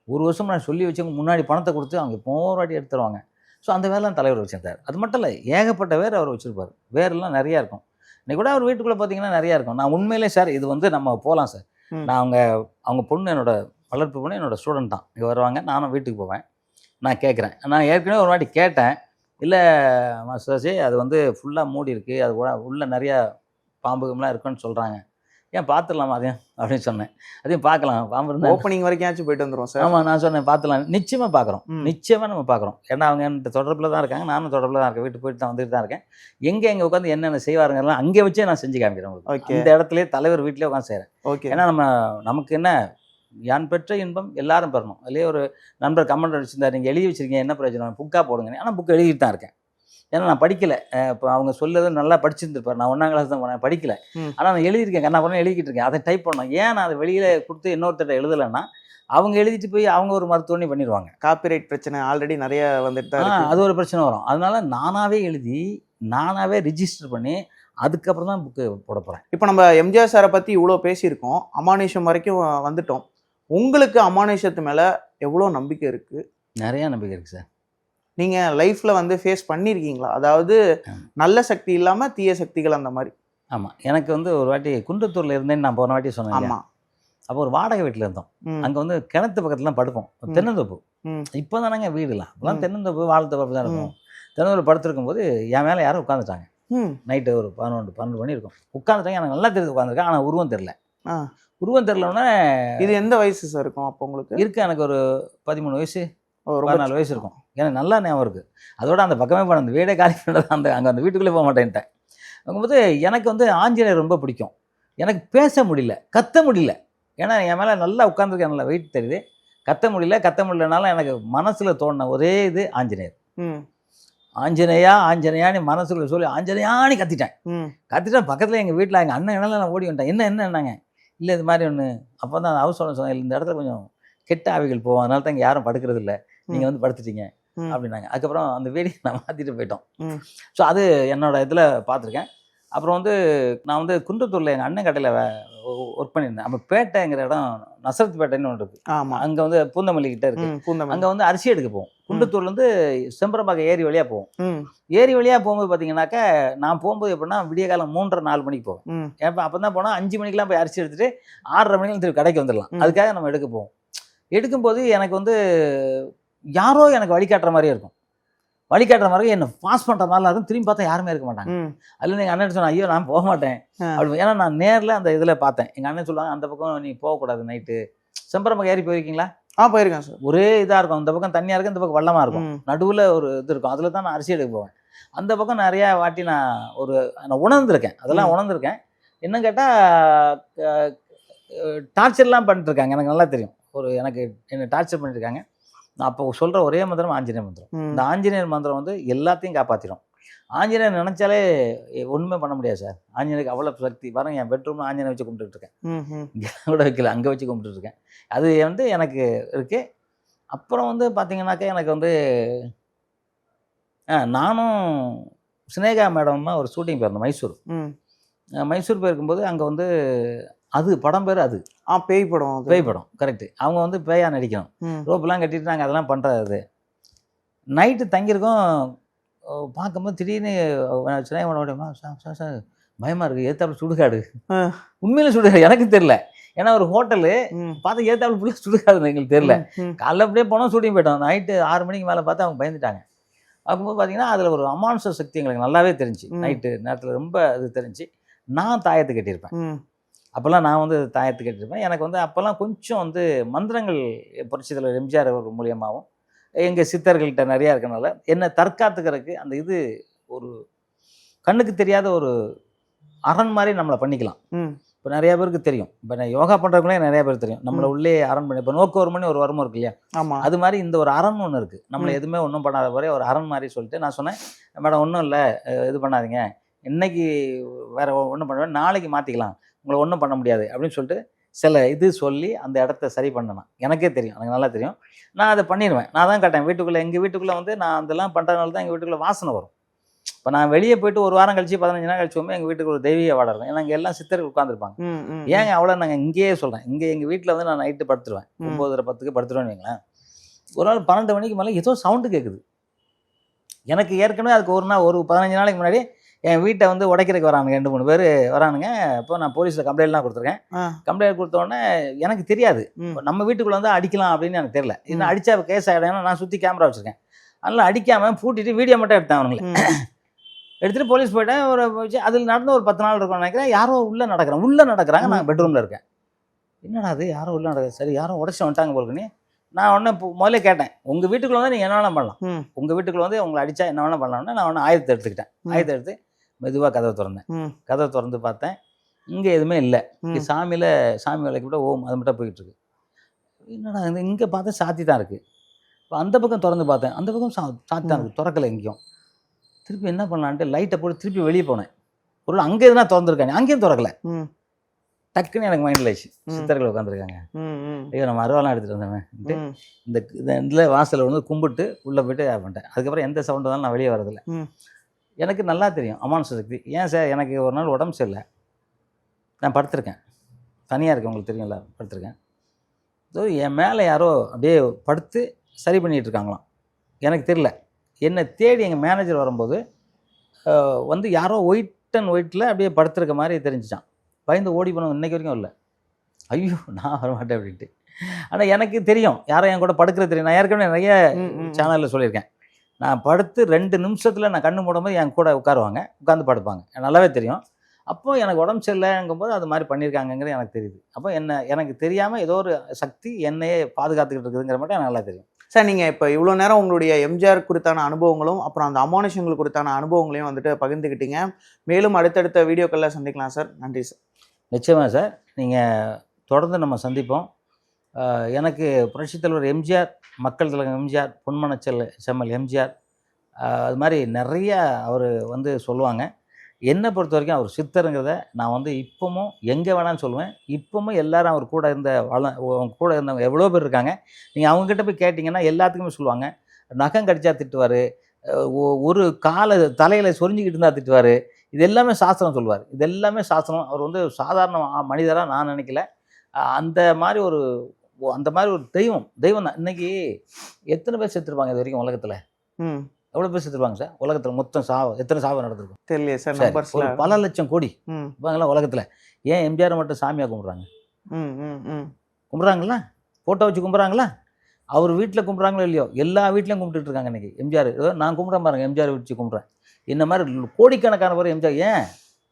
ஒரு வருஷம் நான் சொல்லி வச்சவங்க முன்னாடி பணத்தை கொடுத்து அவங்க போராடி எடுத்துருவாங்க. ஸோ அந்த வேர்லாம் தலைவர் வச்சிருந்தார். அது மட்டும் இல்லை, ஏகப்பட்ட வேர் அவர் வச்சுருப்பார். வேர்லாம் நிறையா இருக்கும். இன்னைக்கு கூட அவர் வீட்டுக்குள்ளே பார்த்தீங்கன்னா நிறையா இருக்கும். நான் உண்மையிலே சார் இது வந்து நம்ம போகலாம் சார். நான் அவங்க பொண்ணு என்னோட வளர்ப்பு பொண்ணு என்னோட ஸ்டூடெண்ட் தான். இங்கே வருவாங்க, நானும் வீட்டுக்கு போவேன். நான் கேட்குறேன், நான் ஏற்கனவே ஒரு வாட்டி கேட்டேன். இல்லை மாஸ்டர்ஜி, அது வந்து ஃபுல்லாக மூடி இருக்குது, அது கூட உள்ள நிறையா பாம்புகள்லாம் இருக்குன்னு சொல்கிறாங்க, ஏன் பார்த்துடலாமா அதையும் அப்படின்னு சொன்னேன். அதையும் பார்க்கலாம், பாம்பு இருந்தால் ஓப்பனிங் வரைக்கும் போயிட்டு வந்துடும் சார். ஆமாம், நான் சொன்னேன் பார்த்துலாம். நிச்சயமாக பார்க்குறோம், நிச்சயமாக நம்ம பார்க்குறோம். ஏன்னா அவங்க என்கிட்ட தொடர்பில் தான் இருக்காங்க, நானும் தொடர்பில் தான் இருக்கேன். வீட்டுக்கு போயிட்டு தான் வந்துட்டு தான் இருக்கேன். எங்கே உட்காந்து என்னென்ன செய்வாருங்கலாம் அங்கே வச்சே நான் செஞ்சு காமிக்கிறேன் உங்களுக்கு. இந்த இடத்துலேயே தலைவர் வீட்டிலே உட்காந்து செய்கிறேன். ஓகே. ஏன்னா நமக்கு என்ன, யான் பெற்ற இன்பம் எல்லாரும் பெறணும். அதுலேயே ஒரு நண்பர் கமெண்ட் அடிச்சிருந்தார், நீங்கள் எழுதி வச்சிருக்கீங்க, என்ன பிரயோஜனம், புக்காக போடுங்க. ஆனால் புக்கு எழுதிட்டு தான் இருக்கேன். ஏன்னா நான் படிக்கலை. இப்போ அவங்க சொல்லது நல்லா படிச்சிருந்துருப்பார். நான் 1ஆம் கிளாஸ் தான் போனேன், படிக்கலை. ஆனால் நான் எழுதியிருக்கேன், நான் பண்ண எழுதிக்கிட்டு இருக்கேன். அதை டைப் பண்ணோம். ஏன் நான் அதை வெளியில் கொடுத்து இன்னொருத்தட்ட எழுதலைன்னா அவங்க எழுதிட்டு போய் அவங்க ஒரு மருத்துவனி பண்ணிடுவாங்க. காப்பிரைட் பிரச்சனை ஆல்ரெடி நிறைய வந்துட்டு தான். அது ஒரு பிரச்சனை வரும். அதனால நானாகவே எழுதி நானாகவே ரிஜிஸ்டர் பண்ணி அதுக்கப்புறம் தான் புக்கு போட போகிறேன். இப்போ நம்ம எம்ஜிஆர் சாரை பற்றி இவ்வளோ பேசியிருக்கோம், அமானுஷம் வரைக்கும் வந்துட்டோம். உங்களுக்கு அமானுஷத்து மேலே எவ்வளோ நம்பிக்கை இருக்குது? நிறையா நம்பிக்கை இருக்குது சார். நீங்கள் லைஃப்பில் வந்து ஃபேஸ் பண்ணியிருக்கீங்களா? அதாவது நல்ல சக்தி இல்லாமல் தீய சக்திகள் அந்த மாதிரி. ஆமாம், எனக்கு வந்து ஒரு வாட்டி குன்றத்தூரில் இருந்தேன்னு நான் போன வாட்டி சொன்னேன். ஆமாம். அப்போ ஒரு வாடகை வீட்டில் இருந்தோம். அங்கே வந்து கிணத்து பக்கத்துலாம் படுப்போம். தென்னந்தோப்பு. இப்போ தானேங்க வீடுலாம், அப்போலாம் தென்னந்தோப்பு வாழைத்தோப்பு தான் இருக்கும். தென்னந்தோப்பு படுத்துருக்கும் போது என் மேலே யாரும் உட்காந்துட்டாங்க. நைட்டு ஒரு 11-12 மணி இருக்கும். உட்காந்துட்டாங்க. எனக்கு நல்லா தெரிஞ்சு உட்காந்துருக்கேன், ஆனால் உருவம் தெரில. உருவம் தெரிலன்னா இது எந்த வயசு சார் இருக்கும் அப்போ உங்களுக்கு? இருக்கு, எனக்கு ஒரு 13 வயசு 14 வயசு இருக்கும். எனக்கு நல்லா ஞாபகம் இருக்குது. அதோட அந்த பக்கமே போன அந்த வீடே காலி பண்ணது, அந்த வீட்டுக்குள்ளே போக மாட்டேன்ட்டேன். அங்கும்போது எனக்கு வந்து ஆஞ்சநேயர் ரொம்ப பிடிக்கும். எனக்கு பேச முடியல, கத்த முடியல. ஏன்னா என் மேலே நல்லா உட்காந்துருக்கேன், நல்லா வெயிட் தெரியுது. கத்த முடியலனால எனக்கு மனசில் தோணின ஒரே இது ஆஞ்சநேயர். ஆஞ்சநேயான்னு மனசுக்குள்ள சொல்லி ஆஞ்சநேயான்னு கத்திட்டேன். பக்கத்தில் எங்கள் வீட்டில் எங்கள் அண்ணன் என்னால நான் ஓடி வந்துட்டேன். என்னன்னாங்க, இல்லை இது மாதிரி ஒன்று. அப்போ தான் ஹவுஸ் ஓனர் சொன்னேன், இந்த இடத்துல கொஞ்சம் கெட்ட ஆவிகள் போவோம், அதனால தான் இங்கே யாரும் படுக்கிறது இல்லை, நீங்கள் வந்து படுத்துட்டீங்க அப்படின்னாங்க. அதுக்கப்புறம் அந்த வீடியோ நான் மாற்றிட்டு போயிட்டோம். ஸோ அது என்னோட இதில் பார்த்துருக்கேன். அப்புறம் வந்து நான் வந்து குன்றத்தூரில் எங்கள் அண்ணன் கடையில் ஒர்க் பண்ணியிருந்தேன். அப்போ பேட்டைங்கிற இடம் நசரத் பேட்டைன்னு ஒன்று இருக்குது. ஆமாம், அங்கே வந்து பூந்தமல்லி கிட்டே இருக்குது. அங்கே வந்து அரிசி எடுக்க போவோம். குன்றத்தூர்லேருந்து செம்பரம்பாக்கம் ஏரி வழியாக போவோம். ஏரி வழியாக போகும்போது பார்த்தீங்கன்னாக்கா நான் போகும்போது எப்படின்னா விடிய காலம் 3:30-4 மணிக்கு போவோம். ஏப்போ அப்போ தான் போனால் 5 மணிக்கெலாம் போய் அரிசி எடுத்துகிட்டு 6:30 மணிக்கு திருப்பி கடைக்கு வந்துடலாம். அதுக்காக நம்ம எடுக்க போவோம். எடுக்கும்போது எனக்கு வந்து யாரோ எனக்கு வழிகாட்டுற மாதிரியே இருக்கும். வழிகாட்டுற மாதிரி என்னை பாஸ் பண்ணுற மாதிரிலாம் இருக்கும். திரும்பி பார்த்தா யாருமே இருக்க மாட்டாங்க. அதில் எங்கள் அண்ணன் சொன்னேன், ஐயோ நான் போக மாட்டேன் அப்படி. ஏன்னா நான் நேரில் அந்த இதில் பார்த்தேன். எங்கள் அண்ணன் சொல்லுவாங்க, அந்த பக்கம் நீ போகக்கூடாது நைட்டு. செம்பரம்பாக்கம் ஏரி போயிருக்கீங்களா? போயிருக்கேன் சார். ஒரே இதாக இருக்கும், அந்த பக்கம் தண்ணியாக இருக்கும், இந்த பக்கம் வள்ளமாக இருக்கும், நடுவில் ஒரு இது இருக்கும். அதில் தான் நான் அரிசி எடுக்க போவேன். அந்த பக்கம் நிறையா வாட்டி நான் உணர்ந்திருக்கேன். அதெல்லாம் உணர்ந்திருக்கேன். என்னன்னு கேட்டால் டார்ச்சர்லாம் பண்ணிட்டுருக்காங்க. எனக்கு நல்லா தெரியும். எனக்கு என்ன டார்ச்சர் பண்ணிட்டுருக்காங்க. நான் அப்போ சொல்கிற ஒரே மந்திரம் ஆஞ்சநேயர் மந்திரம். இந்த ஆஞ்சநேயர் மந்திரம் வந்து எல்லாத்தையும் காப்பாற்றிடும். ஆஞ்சநேயர் நினச்சாலே ஒன்றுமே பண்ண முடியாது சார். ஆஞ்சநேயருக்கு அவ்வளோ சக்தி. பாருங்க, என் பெட்ரூமில் ஆஞ்சநேயர் வச்சு கும்பிட்டுருக்கேன். இங்கே கூட வைக்கல, அங்கே வச்சு கும்பிட்டுருக்கேன். அது வந்து எனக்கு இருக்குது. அப்புறம் வந்து பார்த்தீங்கன்னாக்கா எனக்கு வந்து நானும் சினேகா மேடம்மா ஒரு ஷூட்டிங் போயிருந்தோம் மைசூர். மைசூர் போயிருக்கும்போது அங்கே வந்து அது படம் பேர் அது பேய் படம். பேய் படம் கரெக்டு. அவங்க வந்து பேயா நடிக்கணும். ரோப்பெல்லாம் கட்டிட்டு நாங்கள் அதெல்லாம் பண்ணுறது. நைட்டு தங்கியிருக்கோம். பார்க்கும்போது திடீர்னு சார் சார் பயமாக இருக்குது, ஏத்தாப்புல சுடுகாடு. உண்மையில சுடுகாடு எனக்கு தெரியல. ஏன்னா ஒரு ஹோட்டலு பார்த்து ஏத்தாப்புல ஃபுல்லாக சுடுகாடுன்னு எங்களுக்கு தெரியல. காலைல அப்படியே போனோம், ஷூட்டிங் போயிட்டோம். நைட்டு 6 மணிக்கு மேலே பார்த்து அவங்க பயந்துட்டாங்க. பார்க்கும்போது பார்த்தீங்கன்னா அதில் ஒரு அமானுஷ சக்தி எங்களுக்கு நல்லாவே தெரிஞ்சு. நைட்டு நேரத்தில் ரொம்ப இது தெரிஞ்சு. நான் தாயத்து கட்டியிருப்பேன். அப்போல்லாம் நான் வந்து தாயத்து கட்டியிருப்பேன். எனக்கு வந்து அப்போல்லாம் கொஞ்சம் வந்து மந்திரங்கள் புரட்சித் தலைவர் எம்ஜிஆர் அவர் மூலியமாகவும் எங்கள் சித்தர்கள்கிட்ட நிறையா இருக்கனால என்னை தற்காத்துக்கிறதுக்கு அந்த இது ஒரு கண்ணுக்கு தெரியாத ஒரு அரண் மாதிரி நம்மளை பண்ணிக்கலாம். இப்போ நிறைய பேருக்கு தெரியும். இப்போ நான் யோகா பண்ணுறவங்களே நிறைய பேர் தெரியும். நம்மளை உள்ளே அரண் பண்ணி, இப்போ நோக்கு ஒரு மணி ஒரு வரமும் இருக்கு இல்லையா, அது மாதிரி இந்த ஒரு அரண் ஒன்று இருக்குது. நம்மளை எதுவுமே ஒன்றும் பண்ணாத மாதிரி ஒரு அரண் மாதிரி சொல்லிட்டு நான் சொன்னேன், மேடம் ஒன்றும் இல்லை, இது பண்ணாதீங்க, இன்னைக்கு வேறு ஒன்றும் பண்ணுவேன், நாளைக்கு மாற்றிக்கலாம், உங்களை ஒன்றும் பண்ண முடியாது அப்படின்னு சொல்லிட்டு சில இது சொல்லி அந்த இடத்த சரி பண்ணணும். எனக்கே தெரியும், எனக்கு நல்லா தெரியும். நான் அதை பண்ணிடுவேன். நான் தான் கேட்டேன் வீட்டுக்குள்ளே, எங்கள் வீட்டுக்குள்ளே வந்து நான் அதெல்லாம் பண்ணுறதுனால தான் எங்கள் வீட்டுக்குள்ளே வாசனை வரும். இப்போ நான் வெளியே போயிட்டு ஒரு வாரம் கழிச்சு 15 நாள் கழிச்சு எங்கள் வீட்டுக்கு ஒரு தெய்வீக வாடை இருக்கும். ஏன்னா இங்கே எல்லாம் சித்தர்கள் உட்காந்துருப்பாங்க. ஏங்க அவ்வளோ நாங்கள் இங்கேயே சொல்கிறேன், இங்கே எங்கள் வீட்டில் வந்து நான் நைட்டு படுத்துருவேன், 9:30 10க்கு படுத்துருவேன்னு வைங்களேன். ஒரு நாள் 12 மணிக்கு மேலே ஏதோ சவுண்டு கேட்குது. எனக்கு ஏற்கனவே அதுக்கு ஒரு 15 நாளைக்கு முன்னாடி என் வீட்டை வந்து உடைக்கிறதுக்கு வரானுங்க 2-3 பேர் வரானுங்க. இப்போ நான் போலீஸில் கம்ப்ளைண்ட்லாம் கொடுத்துருக்கேன். கம்ப்ளைண்ட் கொடுத்தோடனே எனக்கு தெரியாது நம்ம வீட்டுக்குள்ளே வந்து அடிக்கலாம் அப்படின்னு எனக்கு தெரியல. இன்னும் அடித்தா கேஸ் ஆகிடும். நான் சுற்றி கேமரா வச்சுருக்கேன். அதனால் அடிக்காமல் பூட்டிட்டு வீடியோ மட்டும் எடுத்தேன். அவனுங்களை எடுத்துகிட்டு போலீஸ் போயிட்டேன். அதில் நடந்து ஒரு 10 நாள் இருக்கும்னு நினைக்கிறேன். யாரோ உள்ளே நடக்கிறாங்க. நான் பெட்ரூமில் இருக்கேன். என்னடா அது, யாரோ உள்ளே நடக்குது, சரி யாரோ உடச்சி வந்துட்டாங்க போலுக்குன்னு நான் ஒன்று முதல்ல கேட்டேன், உங்கள் வீட்டுக்குள்ளே வந்து நீங்கள் என்ன வேணால் பண்ணலாம், உங்கள் வீட்டுக்குள்ளே வந்து உங்களை அடித்தா என்ன வேணால் பண்ணலாம்னு நான் ஒன்று ஆயுதத்தை எடுத்துக்கிட்டேன். ஆயுதத்தை எடுத்து மெதுவாக கதவை திறந்தேன். கதவை திறந்து பார்த்தேன், இங்கே எதுவுமே இல்லை. சாமி வேலைக்கு கூட ஓம் அது மட்டும் போயிட்டுருக்கு. என்னடா இங்கே பார்த்தா சாத்தி தான் இருக்குது. இப்போ அந்த பக்கம் திறந்து பார்த்தேன், அந்த பக்கம் சாத்தி தான் இருக்குது, திறக்கலை எங்கேயும். திருப்பி என்ன பண்ணலான்ட்டு லைட்டை போட்டு திருப்பி வெளியே போனேன். ஒரு அங்கே எதுனா திறந்துருக்காங்க, அங்கேயும் திறக்கலை. டக்குன்னு எனக்கு மைண்டில் ஆயிடுச்சு, சித்தர்கள் உட்காந்துருக்காங்க, ஐயோ நம்ம அருவாலாம் எடுத்துகிட்டு வந்தேன்ட்டு இந்த இதில் வாசலில் வந்து கும்பிட்டு உள்ளே போய்ட்டு பண்ணிட்டேன். அதுக்கப்புறம் எந்த சவுண்டு வந்தாலும் நான் வெளியே வரதில்லை. எனக்கு நல்லா தெரியும் அமானுஷ சக்தி. ஏன் சார், எனக்கு ஒரு நாள் உடம்பு சரியில்லை, நான் படுத்திருக்கேன், தனியாக இருக்கேன், உங்களுக்கு தெரியும்ல, படுத்திருக்கேன். ஸோ என் மேலே யாரோ அப்படியே படுத்து சரி பண்ணிகிட்டு இருக்காங்களாம். எனக்கு தெரியல. என்னை தேடி எங்கள் மேனேஜர் வரும்போது வந்து யாரோ ஒயிட் அண்ட் ஒயிட்டில் அப்படியே படுத்துருக்க மாதிரி தெரிஞ்சிச்சான். பயந்து ஓடி போனோம். இன்றைக்கு வரைக்கும் இல்லை. ஐயோ நான் வரமாட்டேன் அப்படின்ட்டு. ஆனால் எனக்கு தெரியும் யாரோ என் கூட படுக்கிறது தெரியும். நான் ஏற்கனவே நிறைய சேனலில் சொல்லியிருக்கேன். நான் படுத்து 2 நிமிஷத்தில் நான் கண்ணு மூடும்போது என் கூட உட்காருவாங்க, உட்காந்து படுப்பாங்க, நல்லாவே தெரியும். அப்போது எனக்கு உடம்பு சரியில்லைங்கும்போது அது மாதிரி பண்ணியிருக்காங்கங்கிறது எனக்கு தெரியுது. அப்போ எனக்கு தெரியாமல் ஏதோ ஒரு சக்தி என்னையே பாதுகாத்துக்கிட்டு இருக்குதுங்கிற மட்டும் எனக்கு நல்லா தெரியும். சார், நீங்கள் இப்போ இவ்வளோ நேரம் உங்களுடைய எம்ஜிஆர் குறித்தான அனுபவங்களும் அப்புறம் அந்த அமானுஷங்கள் குறித்தான அனுபவங்களையும் வந்துட்டு பகிர்ந்துக்கிட்டீங்க. மேலும் அடுத்தடுத்த வீடியோக்களில் சந்திக்கலாம் சார். நன்றி சார். நிச்சயமாக சார், நீங்கள் தொடர்ந்து நம்ம சந்திப்போம். எனக்கு புரட்சித் தலைவர் எம்ஜிஆர், மக்கள் தலைவர் எம்ஜிஆர், பொன்மன செம்மல் எம்ஜிஆர், அது மாதிரி நிறைய அவர் வந்து சொல்லுவாங்க. என்னை பொறுத்த வரைக்கும் அவர் சித்தருங்கிறத நான் வந்து இப்போவும் எங்கே வேணான்னு சொல்லுவேன். இப்போவும் எல்லாரும் அவர் கூட கூட இருந்தவங்க எவ்வளோ பேர் இருக்காங்க. நீங்கள் அவங்ககிட்ட போய் கேட்டிங்கன்னா எல்லாத்துக்குமே சொல்லுவாங்க. நகம் கடிச்சா திட்டுவார், ஒரு தலையில் சொரிஞ்சிக்கிட்டு இருந்தால் திட்டுவார். இது எல்லாமே சாஸ்திரம் சொல்லுவார். இது எல்லாமே சாஸ்திரம். அவர் வந்து சாதாரண மனிதராக நான் நினைக்கல. அந்த மாதிரி ஒரு தெய்வம் தான். இன்றைக்கி எத்தனை பேர் செத்துருப்பாங்க இது வரைக்கும் உலகத்தில்? எவ்வளோ பேர் செத்துருப்பாங்க சார் உலகத்தில்? மொத்தம் எத்தனை சாவு நடந்திருக்கும் தெரியல சார். ஒரு பல லட்சம் கோடி இருப்பாங்களா உலகத்தில். ஏன் எம்ஜிஆர் மட்டும் சாமியாக கும்பிட்றாங்க? கும்பிட்றாங்களா? ஃபோட்டோ வச்சு கும்பிட்றாங்களா? அவர் வீட்டில் கும்பிட்றாங்களோ இல்லையோ, எல்லா வீட்லையும் கும்பிட்டுட்டு இருக்காங்க இன்றைக்கி. எம்ஜிஆர் நான் கும்பிட்றேன் பாருங்கள், எம்ஜிஆர் வச்சு கும்பிட்றேன். இந்த மாதிரி கோடிக்கணக்கான பேர் எம்ஜிஆர். ஏன்?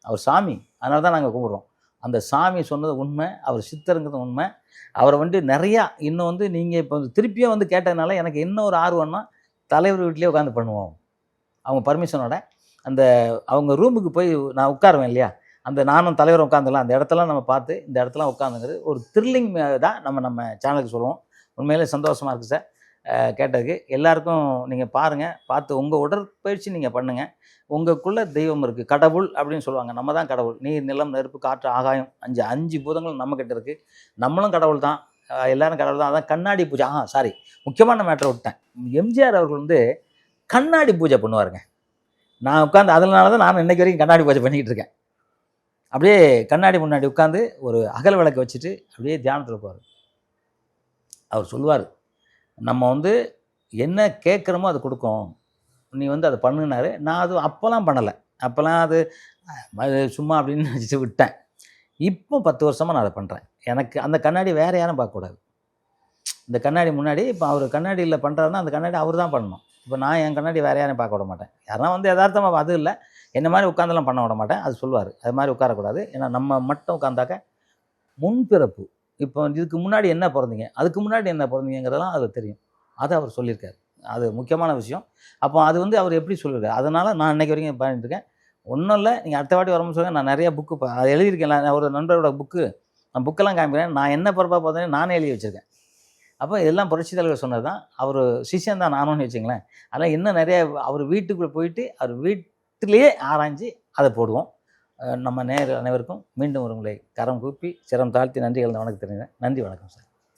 அவர் சாமி, அதனால தான் நாங்கள் கும்பிட்றோம். அந்த சாமி சொன்னது உண்மை, அவர் சித்தருங்கிறது உண்மை. அவரை வந்து நிறையா இன்னும் வந்து நீங்கள் இப்போ திருப்பியும் வந்து கேட்டதுனால எனக்கு இன்னும் ஒரு ஆர்வம்னா தலைவர் வீட்லேயே உட்காந்து பண்ணுவோம். அவங்க பர்மிஷனோட அந்த அவங்க ரூமுக்கு போய் நான் உட்காருவேன் இல்லையா, அந்த நானும் தலைவரும் உட்காந்துலாம் அந்த இடத்தெல்லாம் நம்ம பார்த்து இந்த இடத்துல உட்காந்துங்கிறது ஒரு த்ரில்லிங் தான் நம்ம சேனலுக்கு சொல்லுவோம். உண்மையிலே சந்தோஷமாக இருக்குது சார். கேட்டதுக்கு. எல்லாருக்கும் நீங்கள் பாருங்கள், பார்த்து உங்கள் உடற்பயிற்சி நீங்கள் பண்ணுங்கள். உங்களுக்குள்ள தெய்வம் இருக்குது, கடவுள் அப்படின்னு சொல்லுவாங்க. நம்ம தான் கடவுள். நீர், நிலம், நெருப்பு, காற்று, ஆகாயம், 5 பூதங்கள் நம்மக்கிட்ட இருக்குது. நம்மளும் கடவுள் தான், எல்லாரும் கடவுள் தான். அதான் கண்ணாடி பூஜை. சாரி, முக்கியமான மேட்டரை விட்டேன். எம்ஜிஆர் அவர்கள் வந்து கண்ணாடி பூஜை பண்ணுவாருங்க. நான் உட்காந்து அதனால தான் நான் இன்றைக்கு வரைக்கும் கண்ணாடி பூஜை பண்ணிக்கிட்டு இருக்கேன். அப்படியே கண்ணாடி முன்னாடி உட்காந்து ஒரு அகல் விளக்கு வச்சுட்டு அப்படியே தியானத்தில் இருப்பார். அவர் சொல்லுவார், நம்ம வந்து என்ன கேட்குறோமோ அது கொடுக்கும், நீ வந்து அதை பண்ணுனாரு. நான் அது அப்போல்லாம் பண்ணலை, அப்போல்லாம் அது சும்மா அப்படின்னு நினச்சிட்டு விட்டேன். இப்போ 10 வருஷமாக நான் அதை பண்ணுறேன். எனக்கு அந்த கண்ணாடி வேறு யாரும் பார்க்கக்கூடாது. இந்த கண்ணாடி முன்னாடி இப்போ அவர் கண்ணாடியில் பண்ணுறாருன்னா அந்த கண்ணாடி அவர் தான் பண்ணணும். இப்போ நான் என் கண்ணாடி வேறு யாரையும் பார்க்க விட மாட்டேன். யாருன்னா வந்து யதார்த்தமாக அது இல்லை, என்ன மாதிரி உட்காந்தெல்லாம் பண்ண விட மாட்டேன். அது சொல்லுவார், அது மாதிரி உட்காரக்கூடாது. ஏன்னா நம்ம மட்டும் உட்காந்தாக்க முன்பிறப்பு, இப்போ இதுக்கு முன்னாடி என்ன பிறந்தீங்க, அதுக்கு முன்னாடி என்ன பிறந்தீங்கிறதெல்லாம் அது தெரியும். அதை அவர் சொல்லியிருக்காரு. அது முக்கியமான விஷயம். அப்போ அது வந்து அவர் எப்படி சொல்லியிருக்காரு. அதனால் நான் இன்றைக்கி வரைக்கும் பண்ணிட்டுருக்கேன். ஒன்றும் இல்லை, நீங்கள் அடுத்த வாட்டி வரும்போது சொல்லுங்கள். நான் நிறைய புக்கு அது எழுதியிருக்கேன். நான் ஒரு நண்பரோட புக்கு, நான் புக்கெல்லாம் காமிக்கிறேன். நான் என்ன பிறப்பாக பார்த்தேன்னு நானே எழுதி வச்சுருக்கேன். அப்போ எல்லாம் புரட்சி தலைவர் சொன்னது தான். அவர் சிஷ்யன் தான் நானும்னு வச்சுங்களேன். அதனால் இன்னும் நிறைய அவர் வீட்டுக்குள்ளே போயிட்டு அவர் வீட்டிலேயே ஆராய்ஞ்சு அதை போடுவோம். நம்ம நேயர்கள் அனைவருக்கும் மீண்டும் ஒரு முறை கரம் கூப்பி சிரம் தாழ்த்தி நன்றி கலந்த வணக்கம் தெரிவிக்கிறேன். நன்றி, வணக்கம் சார்.